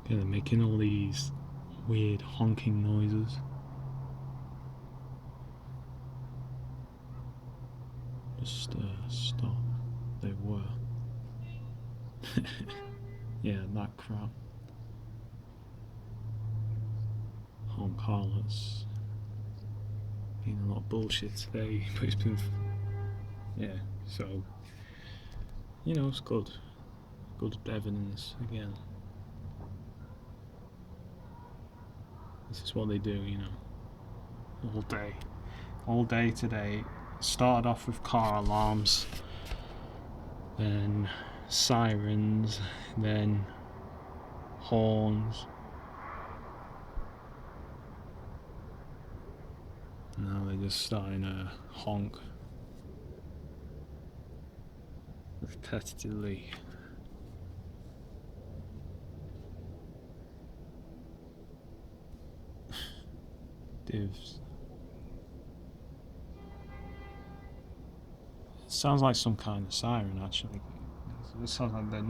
Yeah, they're making all these weird honking noises. Just stop. They were. Yeah, that crap. Honk harlots. Been a lot of bullshit today, but it's been. Yeah, so. You know, it's good. Good evidence again. This is what they do, you know. All day. All day today. Started off with car alarms, then sirens, then horns. Now they're just starting to honk repetitively. Divs. It sounds like some kind of siren actually. It sounds like the